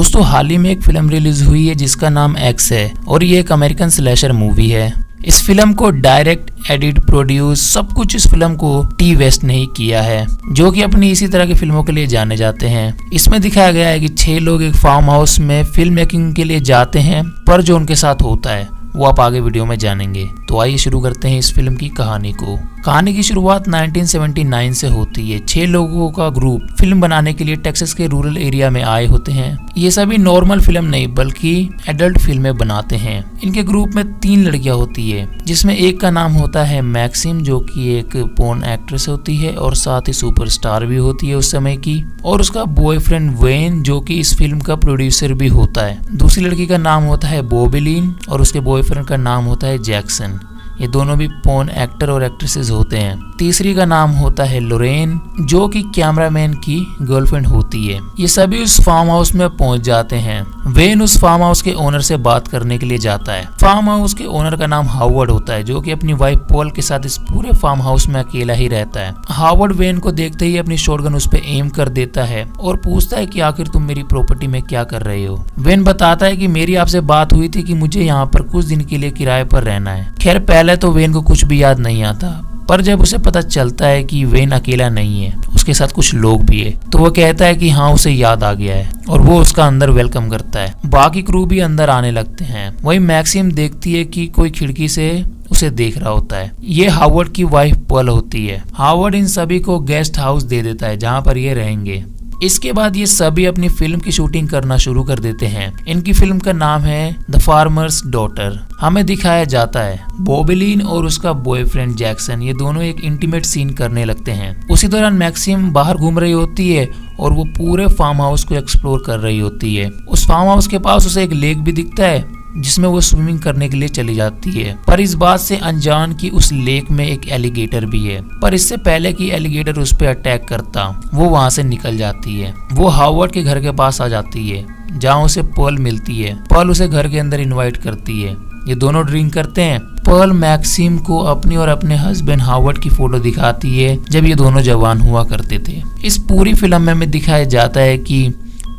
दोस्तों हाल ही में एक फिल्म रिलीज हुई है जिसका नाम एक्स है और ये एक अमेरिकन स्लैशर मूवी है। इस फिल्म को डायरेक्ट एडिट प्रोड्यूस सब कुछ इस फिल्म को टी वेस्ट ने ही किया है, जो कि अपनी इसी तरह की फिल्मों के लिए जाने जाते हैं। इसमें दिखाया गया है कि 6 लोग एक फार्म हाउस में फिल्म मेकिंग के लिए जाते हैं, पर जो उनके साथ होता है वो आप आगे वीडियो में जानेंगे। तो आइए शुरू करते हैं इस फिल्म की कहानी को। कहानी की शुरुआत 1979 से होती है। 6 लोगों का ग्रुप फिल्म बनाने के लिए टेक्सास के रूरल एरिया में आए होते हैं। ये सभी नॉर्मल फिल्म नहीं बल्कि एडल्ट फिल्में बनाते हैं। इनके ग्रुप में 3 लड़कियां होती है, जिसमें एक का नाम होता है मैक्सिम, जो कि एक पोर्न एक्ट्रेस होती है और साथ ही सुपरस्टार भी होती है उस समय की, और उसका बॉयफ्रेंड वेन, जो कि इस फिल्म का प्रोड्यूसर भी होता है। दूसरी लड़की का नाम होता है बॉबिलीन और उसके बॉयफ्रेंड का नाम होता है जैक्सन। ये दोनों भी पोर्न एक्टर और एक्ट्रेसेस होते हैं। तीसरी का नाम होता है लोरेन, जो कि कैमरामैन की गर्लफ्रेंड होती है। ये सभी उस फार्म हाउस में पहुंच जाते हैं। वेन उस फार्म हाउस के ओनर से बात करने के लिए जाता है। फार्म हाउस के ओनर का नाम हावर्ड होता है, जो कि अपनी वाइफ पॉल के साथ इस पूरे फार्म हाउस में अकेला ही रहता है। हावर्ड वेन को देखते ही अपनी शॉटगन उस पर एम कर देता है और पूछता है कि आखिर तुम मेरी प्रॉपर्टी में क्या कर रहे हो। वेन बताता है कि मेरी आपसे बात हुई थी कि मुझे यहाँ पर कुछ दिन के लिए किराए पर रहना है। खैर पहले तो वेन को कुछ भी याद नहीं आता, पर जब उसे पता चलता है कि वेन अकेला नहीं है, उसके साथ कुछ लोग भी है, तो वो कहता है कि हाँ उसे याद आ गया है और वो उसका अंदर वेलकम करता है। बाकी क्रू भी अंदर आने लगते हैं। वही मैक्सिम देखती है कि कोई खिड़की से उसे देख रहा होता है। ये हावर्ड की वाइफ पॉल होती है। हावर्ड इन सभी को गेस्ट हाउस दे देता है जहाँ पर ये रहेंगे। इसके बाद ये सभी अपनी फिल्म की शूटिंग करना शुरू कर देते हैं। इनकी फिल्म का नाम है द फार्मर्स डॉटर। हमें दिखाया जाता है बॉबिलीन और उसका बॉयफ्रेंड जैक्सन, ये दोनों एक इंटीमेट सीन करने लगते हैं। उसी दौरान मैक्सिम बाहर घूम रही होती है और वो पूरे फार्म हाउस को एक्सप्लोर कर रही होती है। उस फार्म हाउस के पास उसे एक लेक भी दिखता है जिसमें वो स्विमिंग करने के लिए चली जाती है, पर इस बात से अनजान कि उस लेक में एक एलिगेटर भी है। पर इससे पहले कि एलिगेटर उस पर अटैक करता, वो वहां से निकल जाती है। वो हावर्ड के घर के पास आ जाती है जहाँ उसे पर्ल मिलती है। पर्ल उसे घर के अंदर इनवाइट करती है। ये दोनों ड्रिंक करते हैं। पर्ल मैक्सिम को अपनी और अपने हस्बैंड हावर्ड की फोटो दिखाती है जब ये दोनों जवान हुआ करते थे। इस पूरी फिल्म में हमें दिखाया जाता है कि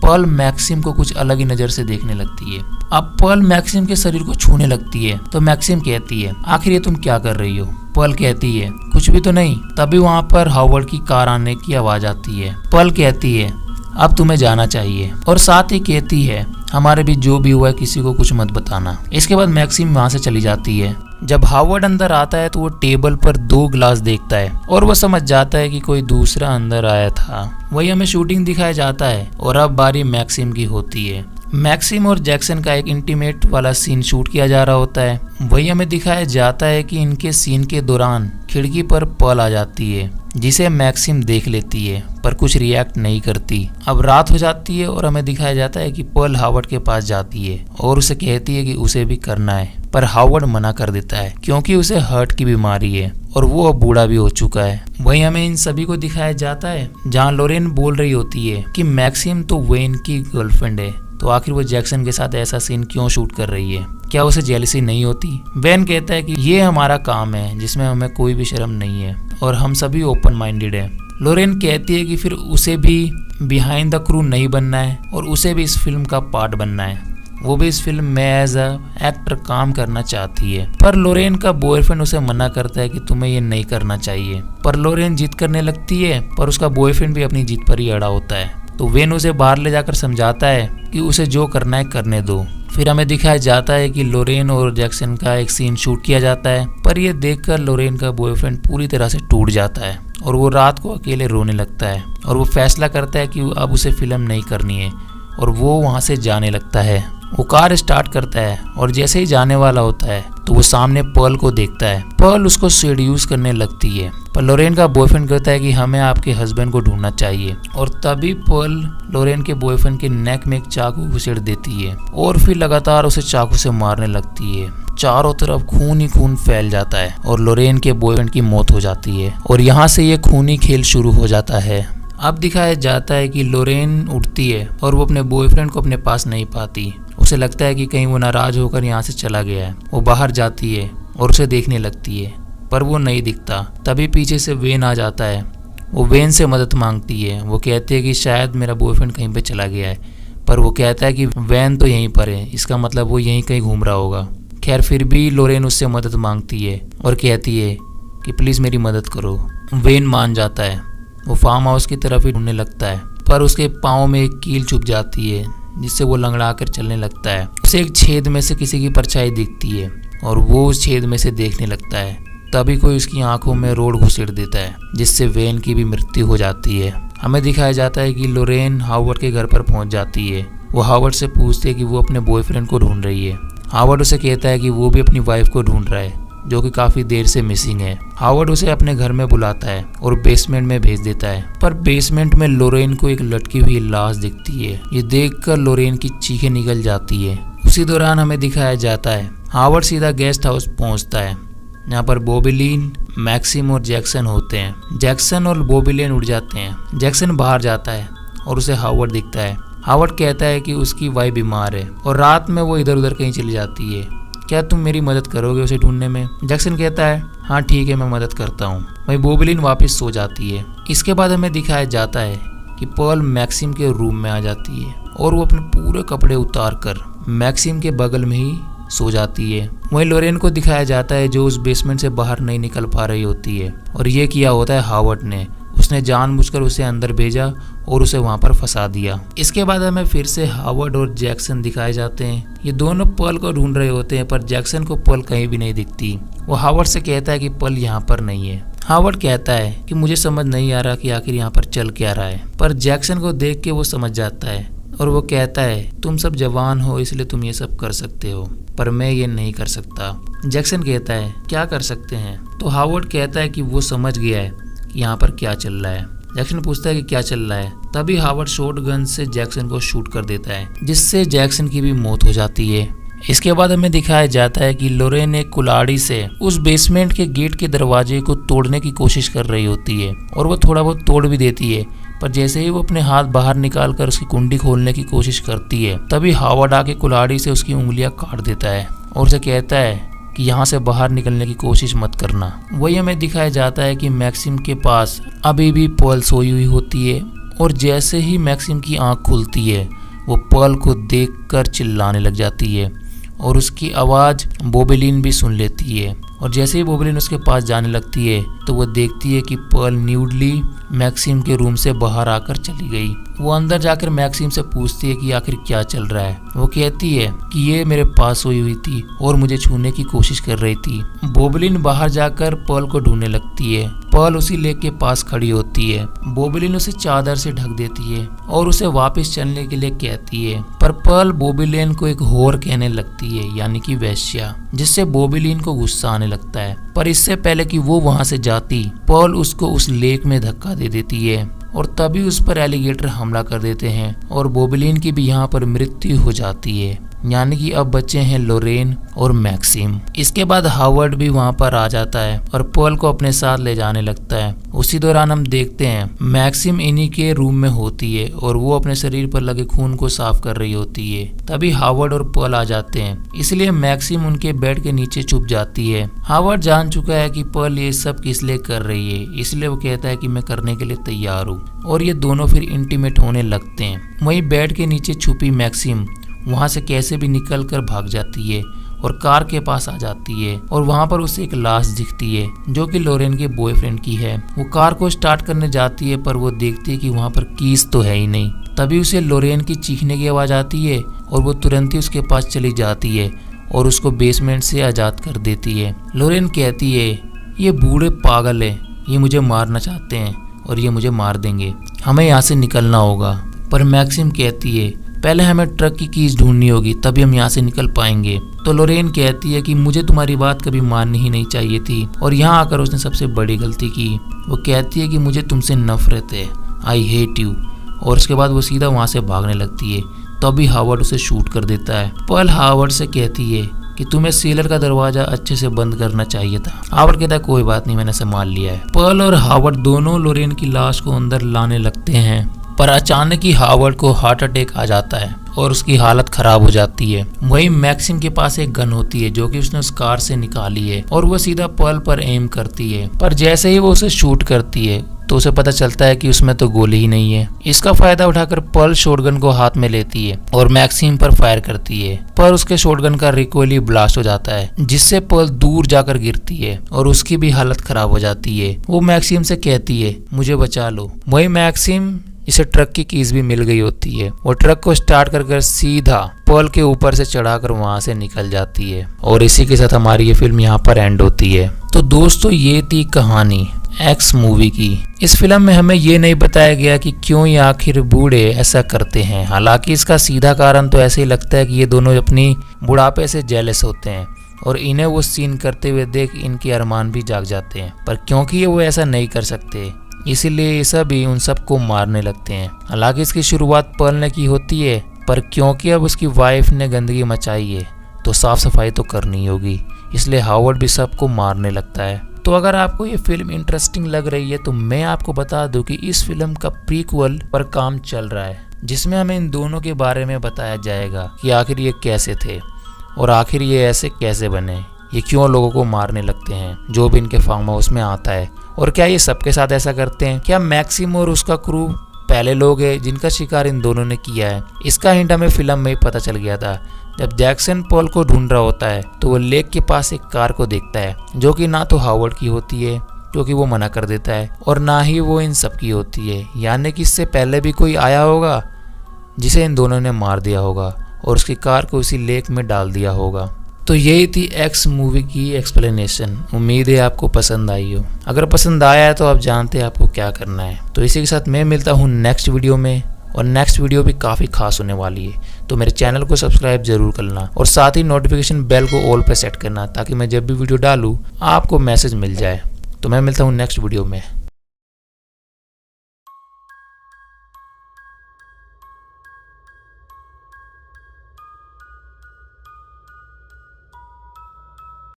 पर्ल मैक्सिम को कुछ अलग ही नजर से देखने लगती है। अब पर्ल मैक्सिम के शरीर को छूने लगती है तो मैक्सिम कहती है आखिर ये तुम क्या कर रही हो। पर्ल कहती है कुछ भी तो नहीं। तभी वहाँ पर हावर्ड की कार आने की आवाज आती है। पर्ल कहती है अब तुम्हें जाना चाहिए और साथ ही कहती है हमारे बीच जो भी हुआ है किसी को कुछ मत बताना। इसके बाद मैक्सिम वहाँ से चली जाती है। जब हावर्ड अंदर आता है तो वो टेबल पर 2 ग्लास देखता है और वो समझ जाता है कि कोई दूसरा अंदर आया था। वही हमें शूटिंग दिखाया जाता है और अब बारी मैक्सिम की होती है। मैक्सिम और जैक्सन का एक इंटीमेट वाला सीन शूट किया जा रहा होता है। वही हमें दिखाया जाता है कि इनके सीन के दौरान खिड़की पर पर्ल आ जाती है, जिसे मैक्सिम देख लेती है पर कुछ रिएक्ट नहीं करती। अब रात हो जाती है और हमें दिखाया जाता है कि पर्ल हावर्ड के पास जाती है और उसे कहती है कि उसे भी करना है, पर हावर्ड मना कर देता है क्योंकि उसे हार्ट की बीमारी है और वो अब बूढ़ा भी हो चुका है। वही हमें इन सभी को दिखाया जाता है जहाँ लोरेन बोल रही होती है कि मैक्सिम तो वेन की गर्लफ्रेंड है, तो आखिर वो जैक्सन के साथ ऐसा सीन क्यों शूट कर रही है, क्या उसे जेलसी नहीं होती। वेन कहता है कि ये हमारा काम है जिसमें हमें कोई भी शर्म नहीं है और हम सभी ओपन माइंडेड है। लोरेन कहती है कि फिर उसे भी बिहाइंड द क्रू नहीं बनना है और उसे भी इस फिल्म का पार्ट बनना है। वो भी इस फिल्म में एज अ एक्टर काम करना चाहती है, पर लोरेन का बॉयफ्रेंड उसे मना करता है कि तुम्हें ये नहीं करना चाहिए। पर लोरेन जिद करने लगती है, पर उसका बॉयफ्रेंड भी अपनी जिद पर ही अड़ा होता है। तो वेन उसे बाहर ले जाकर समझाता है कि उसे जो करना है करने दो। फिर हमें दिखाया जाता है कि लोरेन और जैक्सन का एक सीन शूट किया जाता है, पर यह देखकर लोरेन का बॉयफ्रेंड पूरी तरह से टूट जाता है और वो रात को अकेले रोने लगता है और वो फैसला करता है कि अब उसे फिल्म नहीं करनी है और वो वहाँ से जाने लगता है। वो कार स्टार्ट करता है और जैसे ही जाने वाला होता है तो वो सामने पर्ल को देखता है। पर्ल उसको सेड्यूस करने लगती है, पर लोरेन का बॉयफ्रेंड कहता है कि हमें आपके हस्बैंड को ढूंढना चाहिए और तभी पर्ल लोरेन के बॉयफ्रेंड के नेक में एक चाकू घुसेड़ देती है और फिर लगातार उसे चाकू से मारने लगती है। चारों तरफ खून ही खून फैल जाता है और लोरेन के बॉयफ्रेंड की मौत हो जाती है और यहाँ से ये खूनी खेल शुरू हो जाता है। अब दिखाया जाता है कि लोरेन उठती है और वो अपने बॉयफ्रेंड को अपने पास नहीं पाती। उसे लगता है कि कहीं वो नाराज होकर यहाँ से चला गया है। वो बाहर जाती है और उसे देखने लगती है, पर वो नहीं दिखता। तभी पीछे से वेन आ जाता है। वो वेन से मदद मांगती है। वो कहती है कि शायद मेरा बॉयफ्रेंड कहीं पे चला गया है, पर वो कहता है कि वैन तो यहीं पर है, इसका मतलब वो यहीं कहीं घूम रहा होगा। खैर फिर भी लोरेन उससे मदद मांगती है और कहती है कि प्लीज़ मेरी मदद करो। वेन मान जाता है। वो फार्म हाउस की तरफ ही ढूंढने लगता है, पर उसके पाँव में एक कील चुभ जाती है जिससे वो लंगड़ा कर चलने लगता है। उसे एक छेद में से किसी की परछाई दिखती है और वो उस छेद में से देखने लगता है। तभी कोई उसकी आंखों में रोड घुसेड़ देता है जिससे वेन की भी मृत्यु हो जाती है। हमें दिखाया जाता है कि लोरेन हावर्ड के घर पर पहुंच जाती है। वो हावर्ड से पूछती है कि वो अपने बॉयफ्रेंड को ढूंढ रही है। हावर्ड उसे कहता है कि वो भी अपनी वाइफ को ढूंढ रहा है जो कि काफी देर से मिसिंग है। हावर्ड उसे अपने घर में बुलाता है और बेसमेंट में भेज देता है, पर बेसमेंट में लोरेन को एक लटकी हुई लाश दिखती है। ये देखकर लोरेन की चीखें निकल जाती है। उसी दौरान हमें दिखाया जाता है हावर्ड सीधा गेस्ट हाउस पहुंचता है। यहाँ पर बॉबिलीन, मैक्सिम और जैक्सन होते हैं। जैक्सन और बॉबिलीन उड़ जाते हैं। जैक्सन बाहर जाता है और उसे हावर्ड दिखता है। हावर्ड कहता है कि उसकी वाइफ बीमार है और रात में वो इधर उधर कहीं चली जाती है। क्या तुम मेरी मदद करोगे उसे ढूंढने में? जैक्सन कहता है हाँ ठीक है, मैं मदद करता हूँ। वही बॉबिलीन वापस सो जाती है। इसके बाद हमें दिखाया जाता है कि पर्ल मैक्सिम के रूम में आ जाती है और वो अपने पूरे कपड़े उतार कर मैक्सिम के बगल में ही सो जाती है। वहीं लोरेन को दिखाया जाता है जो उस बेसमेंट से बाहर नहीं निकल पा रही होती है, और ये किया होता है हावर्ड ने। उसने जानबूझकर उसे अंदर भेजा और उसे वहां पर फंसा दिया। इसके बाद हमें फिर से हावर्ड और जैक्सन दिखाए जाते हैं। ये दोनों पर्ल को ढूंढ रहे होते हैं, पर जैक्सन को पर्ल कहीं भी नहीं दिखती। वो हावर्ड से कहता है कि पर्ल यहाँ पर नहीं है। हावर्ड कहता है कि मुझे समझ नहीं आ रहा कि आखिर यहाँ पर चल क्या रहा है, पर जैक्सन को देख के वो समझ जाता है और वो कहता है तुम सब जवान हो इसलिए तुम ये सब कर सकते हो, पर मैं ये नहीं कर सकता। जैक्सन कहता है क्या कर सकते हैं? तो हावर्ड कहता है कि वो समझ गया है कि यहाँ पर क्या चल रहा है। जैक्सन पूछता है कि क्या चल रहा है। तभी हावर्ड शॉर्ट गन से जैक्सन को शूट कर देता है जिससे जैक्सन की भी मौत हो जाती है। इसके बाद हमें दिखाया जाता है कि लोरेन एक कुल्हाड़ी से उस बेसमेंट के गेट के दरवाजे को तोड़ने की कोशिश कर रही होती है और वो थोड़ा बहुत तोड़ भी देती है, पर जैसे ही वो अपने हाथ बाहर निकाल कर उसकी कुंडी खोलने की कोशिश करती है तभी हावर्ड आके कुल्हाड़ी से उसकी उंगलियां काट देता है और उसे कहता है कि यहाँ से बाहर निकलने की कोशिश मत करना। वही हमें दिखाया जाता है कि मैक्सिम के पास अभी भी पर्ल सोई हुई होती है और जैसे ही मैक्सिम की आंख खुलती है वो पर्ल को देखकर चिल्लाने लग जाती है और उसकी आवाज़ बॉबिलीन भी सुन लेती है। और जैसे ही बॉबिलीन उसके पास जाने लगती है तो वो देखती है कि पर्ल न्यूडली मैक्सिम के रूम से बाहर आकर चली गई। वो अंदर जाकर मैक्सिम से पूछती है कि आखिर क्या चल रहा है। वो कहती है कि ये मेरे पास सोई हुई थी और मुझे छूने की कोशिश कर रही थी। बॉबिलीन बाहर जाकर पर्ल को ढूंढने लगती है। पर्ल उसी लेक के पास खड़ी होती है। बॉबिलीन उसे चादर से ढक देती है और उसे वापस चलने के लिए कहती है, पर पर्ल बॉबिलीन को एक होर कहने लगती है, यानी कि वेश्या, जिससे बॉबिलीन को गुस्सा आने लगता है। पर इससे पहले कि वो वहां से जाती, पर्ल उसको उस लेक में धक्का दे देती है और तभी उस पर एलिगेटर हमला कर देते हैं और बॉबिलीन की भी यहाँ पर मृत्यु हो जाती है। यानी कि अब बच्चे हैं लोरेन और मैक्सिम। इसके बाद हावर्ड भी वहां पर आ जाता है और पर्ल को अपने साथ ले जाने लगता है। उसी दौरान हम देखते हैं मैक्सिम इन्हीं के रूम में होती है और वो अपने शरीर पर लगे खून को साफ कर रही होती है। तभी हावर्ड और पर्ल आ जाते हैं, इसलिए मैक्सिम उनके बेड के नीचे छुप जाती है। हावर्ड जान चुका है कि पर्ल ये सब किस लिए कर रही है, इसलिए वो कहता है कि मैं करने के लिए तैयार हूँ और ये दोनों फिर इंटीमेट होने लगते हैं। वहीं बेड के नीचे छुपी मैक्सिम वहां से कैसे भी निकल कर भाग जाती है और कार के पास आ जाती है और वहां पर उसे एक लाश दिखती है जो कि लोरेन के बॉयफ्रेंड की है। वो कार को स्टार्ट करने जाती है पर वो देखती है कि वहां पर कीज तो है ही नहीं। तभी उसे लोरेन की चीखने की आवाज आती है और वो तुरंत ही उसके पास चली जाती है और उसको बेसमेंट से आजाद कर देती है। लोरेन कहती है ये बूढ़े पागल है, ये मुझे मारना चाहते हैं और ये मुझे मार देंगे, हमें यहाँ से निकलना होगा। पर मैक्सिम कहती है पहले हमें ट्रक की कीज ढूंढनी होगी तभी हम यहाँ से निकल पाएंगे। तो लोरेन कहती है कि मुझे तुम्हारी बात कभी माननी ही नहीं चाहिए थी और यहाँ आकर उसने सबसे बड़ी गलती की। वो कहती है कि मुझे तुमसे नफरत है, आई हेट यू, और उसके बाद वो सीधा वहाँ से भागने लगती है। तभी हावर्ड उसे शूट कर देता है। पर्ल हावर्ड से कहती है कि तुम्हें सीलर का दरवाजा अच्छे से बंद करना चाहिए था। हावर्ड कहता है कोई बात नहीं, मैंने संभाल लिया है। पर्ल और हावर्ड दोनों लोरेन की लाश को अंदर लाने लगते हैं, पर अचानक ही हावर्ड को हार्ट अटैक आ जाता है और उसकी हालत खराब हो जाती है। वहीं मैक्सिम के पास एक गन होती है जो कि उसने उस कार से निकाली है और वो सीधा पर्ल पर एम करती है, पर जैसे ही वो उसे शूट करती है तो उसे पता चलता है कि उसमें तो गोली ही नहीं है। इसका फायदा उठाकर पर्ल शॉटगन को हाथ में लेती है और मैक्सिम पर फायर करती है, पर उसके शॉटगन का रिकॉइल ब्लास्ट हो जाता है, जिससे पर्ल दूर जाकर गिरती है और उसकी भी हालत खराब हो जाती है। वो मैक्सिम से कहती है मुझे बचा लो। वही मैक्सिम इसे ट्रक की कीज भी मिल गई होती है। वो ट्रक को स्टार्ट कर सीधा पर्ल के ऊपर से चढ़ाकर वहां से निकल जाती है और इसी के साथ हमारी ये फिल्म यहाँ पर एंड होती है। तो दोस्तों ये थी कहानी एक्स मूवी की। इस फिल्म में हमें ये नहीं बताया गया कि क्यों ये आखिर बूढ़े ऐसा करते हैं। हालांकि इसका सीधा कारण तो ऐसे ही लगता है कि ये दोनों अपनी बुढ़ापे से जेलस होते हैं और इन्हें वो सीन करते हुए देख इनके अरमान भी जाग जाते हैं, पर क्योंकि ये वो ऐसा नहीं कर सकते इसीलिए ये सभी उन सबको मारने लगते हैं। हालांकि इसकी शुरुआत पर्ल ने की होती है, पर क्योंकि अब उसकी वाइफ ने गंदगी मचाई है तो साफ सफाई तो करनी होगी, इसलिए हावर्ड भी सबको मारने लगता है। तो अगर आपको ये फिल्म इंटरेस्टिंग लग रही है तो मैं आपको बता दूं कि इस फिल्म का प्रीक्वल पर काम चल रहा है, जिसमें हमें इन दोनों के बारे में बताया जाएगा कि आखिर ये कैसे थे और आखिर ये ऐसे कैसे बने, ये क्यों लोगों को मारने लगते हैं जो भी इनके फार्म हाउस में आता है, और क्या ये सबके साथ ऐसा करते हैं। क्या मैक्सिम और उसका क्रू पहले लोग हैं जिनका शिकार इन दोनों ने किया है। इसका हिंट हमें फिल्म में ही पता चल गया था। जब जैक्सन पर्ल को ढूंढ रहा होता है तो वो लेक के पास एक कार को देखता है जो कि ना तो हावर्ड की होती है क्योंकि वो मना कर देता है और ना ही वो इन सब की होती है, यानी कि इससे पहले भी कोई आया होगा जिसे इन दोनों ने मार दिया होगा और उसकी कार को उसी लेक में डाल दिया होगा। तो यही थी एक्स मूवी की एक्सप्लेनेशन। उम्मीद है आपको पसंद आई हो। अगर पसंद आया है तो आप जानते हैं आपको क्या करना है। तो इसी के साथ मैं मिलता हूँ नेक्स्ट वीडियो में, और नेक्स्ट वीडियो भी काफ़ी खास होने वाली है। तो मेरे चैनल को सब्सक्राइब जरूर करना और साथ ही नोटिफिकेशन बेल को ऑल पे सेट करना ताकि मैं जब भी वीडियो डालूँ आपको मैसेज मिल जाए। तो मैं मिलता हूँ नेक्स्ट वीडियो में।